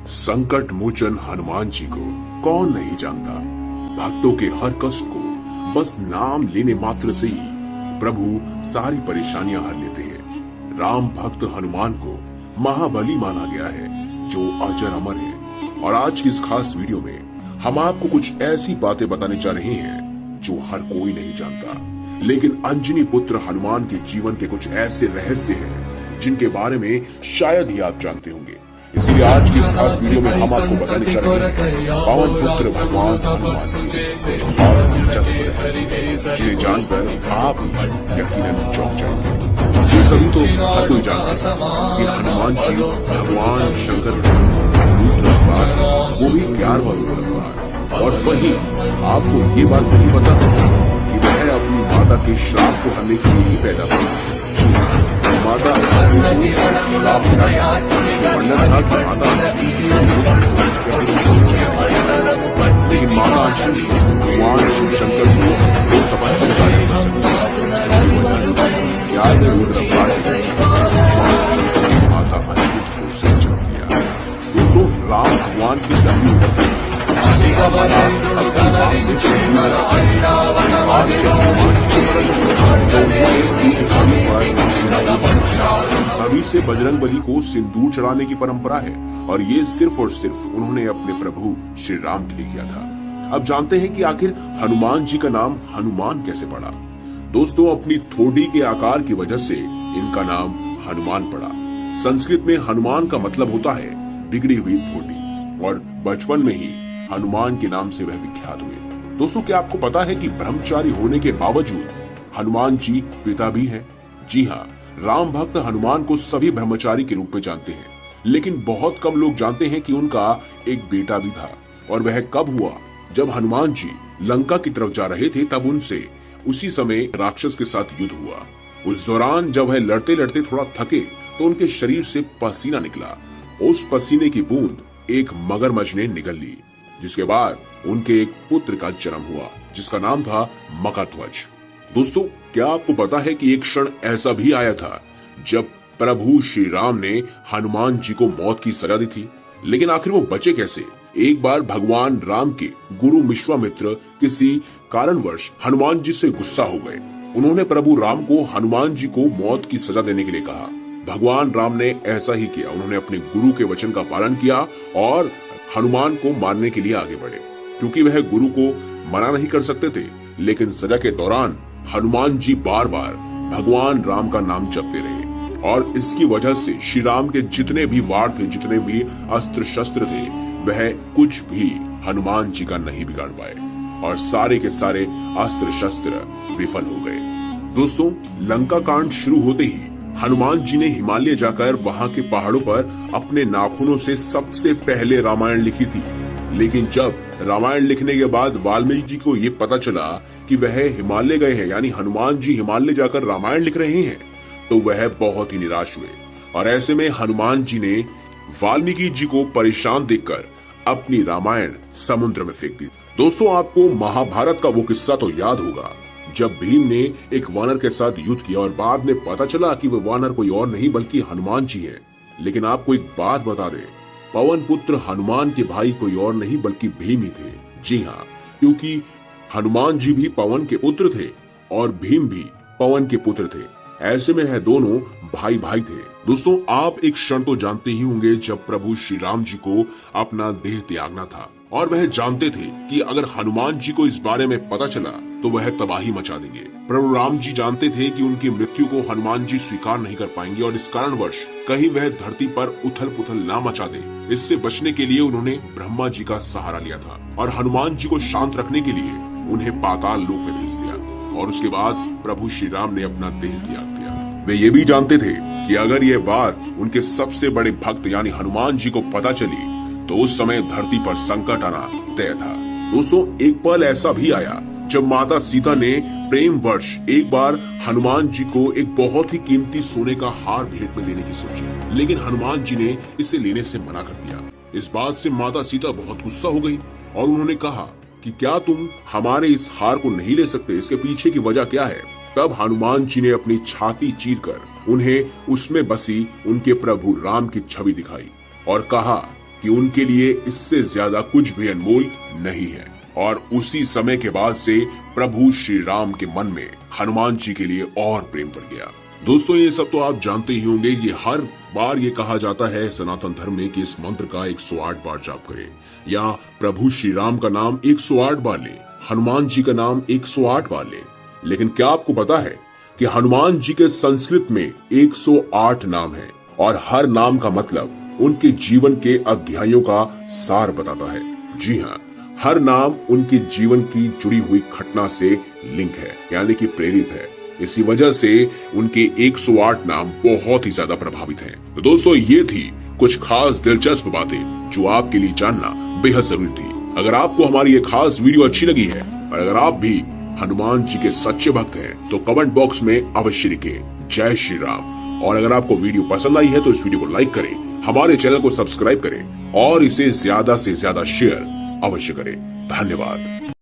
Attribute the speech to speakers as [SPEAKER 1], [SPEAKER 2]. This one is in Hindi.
[SPEAKER 1] संकट मोचन हनुमान जी को कौन नहीं जानता। भक्तों के हर कष्ट को बस नाम लेने मात्र से ही प्रभु सारी परेशानियां हर लेते हैं। राम भक्त हनुमान को महाबली माना गया है जो अजर अमर है। और आज की इस खास वीडियो में हम आपको कुछ ऐसी बातें बताने जा रहे हैं जो हर कोई नहीं जानता, लेकिन अंजनी पुत्र हनुमान के जीवन के कुछ ऐसे रहस्य हैं जिनके बारे में शायद ही आप जानते होंगे। इसलिए आज की इस खास वीडियो में हम आपको बताने जा रहे हैं पवन पुत्र भगवान हनुमान के कुछ खास दिलचस्प रहस्य जिन्हें जानकर आप यकीनन चौंक जाएंगे। ये सभी तो हर कोई जानता है कि हनुमान जी भगवान शंकर का रूप अवतार है, वो भी प्यार वाला रूप अवतार। और वहीं आपको ये बात नहीं पता कि वह अपनी माता के श्राप को हरने के लिए ही पैदा हुई। माता श्राप वर्णन था कि माता लेकिन माता भगवान शिव शंकर को तपस्या माता अद्भुत रूप से जन्म लिया। दोस्तों, राम भगवान की लंबी उम्र अभी से बजरंगबली को सिंदूर चढ़ाने की परंपरा है और ये सिर्फ और सिर्फ उन्होंने अपने प्रभु श्री राम के लिए किया था। अब जानते हैं कि आखिर हनुमान जी का नाम हनुमान कैसे पड़ा। दोस्तों, अपनी थोड़ी के आकार की वजह से इनका नाम हनुमान पड़ा। संस्कृत में हनुमान का मतलब होता है बिगड़ी हुई थोड़ी, और बचपन में ही हनुमान के नाम से वह विख्यात हुए। दोस्तों, क्या आपको पता है कि ब्रह्मचारी होने के बावजूद हनुमान जी पिता भी हैं? जी हाँ, राम भक्त हनुमान को सभी ब्रह्मचारी के रूप में जानते हैं, लेकिन बहुत कम लोग जानते हैं कि उनका एक बेटा भी था। और वह कब हुआ? जब हनुमान जी लंका की तरफ जा रहे थे तब उनसे उसी समय राक्षस के साथ युद्ध हुआ। उस दौरान जब वह लड़ते लड़ते थोड़ा थके तो उनके शरीर से पसीना निकला। उस पसीने की बूंद एक मगरमच्छ ने निगल ली, जिसके बाद उनके एक पुत्र का जन्म हुआ जिसका नाम था मकरध्वज। दोस्तों, क्या आपको पता है कि एक क्षण ऐसा भी आया था जब प्रभु श्री राम ने हनुमान जी को मौत की सजा दी थी, लेकिन आखिर वो बचे कैसे? एक बार भगवान राम के गुरु विश्वामित्र किसी कारणवश हनुमान जी से गुस्सा हो गए। उन्होंने प्रभु राम को हनुमान जी को मौत की सजा देने के लिए कहा। भगवान राम ने ऐसा ही किया। उन्होंने अपने गुरु के वचन का पालन किया और हनुमान को मारने के लिए आगे बढ़े। क्योंकि वह गुरु को मना नहीं कर सकते थे, लेकिन सजा के दौरान हनुमान जी बार बार भगवान राम का नाम जपते रहे और इसकी वजह से श्री राम के जितने भी वार थे, जितने भी अस्त्र शस्त्र थे, वह कुछ भी हनुमान जी का नहीं बिगाड़ पाए और सारे के सारे अस्त्र शस्त्र विफल हो गए। दोस्तों, लंका कांड शुरू होते ही हनुमान जी ने हिमालय जाकर वहां के पहाड़ों पर अपने नाखूनों से सबसे पहले रामायण लिखी थी। लेकिन जब रामायण लिखने के बाद वाल्मीकि जी को ये पता चला कि वह हिमालय गए हैं, यानी हनुमान जी हिमालय जाकर रामायण लिख रहे हैं, तो वह बहुत ही निराश हुए। और ऐसे में हनुमान जी ने वाल्मीकि जी को परेशान देखकर अपनी रामायण समुद्र में फेंक दी। दोस्तों, आपको महाभारत का वो किस्सा तो याद होगा जब भीम ने एक वानर के साथ युद्ध किया और बाद में पता चला कि वह वानर कोई और नहीं बल्कि हनुमान जी है। लेकिन आपको एक बात बता दें, पवन पुत्र हनुमान के भाई कोई और नहीं बल्कि भीम ही थे। जी हाँ, क्योंकि हनुमान जी भी पवन के पुत्र थे और भीम भी पवन के पुत्र थे। ऐसे में वह दोनों भाई भाई थे। दोस्तों, आप एक क्षण तो जानते ही होंगे जब प्रभु श्री राम जी को अपना देह त्यागना था और वह जानते थे कि अगर हनुमान जी को इस बारे में पता चला तो वह तबाही मचा देंगे। प्रभु राम जी जानते थे कि उनकी मृत्यु को हनुमान जी स्वीकार नहीं कर पाएंगे और इस कारणवश कहीं वह धरती पर उथल पुथल ना मचा दे। इससे बचने के लिए उन्होंने ब्रह्मा जी का सहारा लिया था और हनुमान जी को शांत रखने के लिए उन्हें पाताल लोक में भेज दिया। और उसके बाद प्रभु श्री राम ने अपना देह त्याग दिया। वे ये भी जानते थे कि अगर ये बात उनके सबसे बड़े भक्त यानी हनुमान जी को पता चली तो उस समय धरती पर संकट आना तय था। दोस्तों, एक पल ऐसा भी आया जब माता सीता ने प्रेम वर्ष एक बार हनुमान जी को एक बहुत ही कीमती सोने का हार भेंट में देने की सोची, लेकिन हनुमान जी ने इसे लेने से मना कर दिया। इस बात से माता सीता बहुत गुस्सा हो गई और उन्होंने कहा कि क्या तुम हमारे इस हार को नहीं ले सकते? इसके पीछे की वजह क्या है? तब हनुमान जी ने अपनी छाती चीरकर उन्हें उसमें बसी उनके प्रभु राम की छवि दिखाई और कहा कि उनके लिए इससे ज्यादा कुछ भी अनमोल नहीं है। और उसी समय के बाद से प्रभु श्री राम के मन में हनुमान जी के लिए और प्रेम बढ़ गया। दोस्तों, ये सब तो आप जानते ही होंगे। ये हर बार ये कहा जाता है सनातन धर्म में कि इस मंत्र का 108 बार जाप करें, या प्रभु श्री राम का नाम 108 बार लें, हनुमान जी का नाम 108 बार लें। लेकिन क्या आपको पता है कि हनुमान जी के संस्कृत में 108 नाम हैं और हर नाम का मतलब उनके जीवन के अध्यायों का सार बताता है। जी हाँ, हर नाम उनके जीवन की जुड़ी हुई घटना से लिंक है, यानी कि प्रेरित है। इसी वजह से उनके 108 नाम बहुत ही ज्यादा प्रभावित हैं। तो दोस्तों, ये थी कुछ खास दिलचस्प बातें जो आपके लिए जानना बेहद जरूरी थी। अगर आपको हमारी ये खास वीडियो अच्छी लगी है और अगर आप भी हनुमान जी के सच्चे भक्त हैं तो कमेंट बॉक्स में अवश्य लिखें जय श्री राम। और अगर आपको वीडियो पसंद आई है तो इस वीडियो को लाइक करें, हमारे चैनल को सब्सक्राइब करें और इसे ज्यादा से ज्यादा शेयर अवश्य करें। धन्यवाद।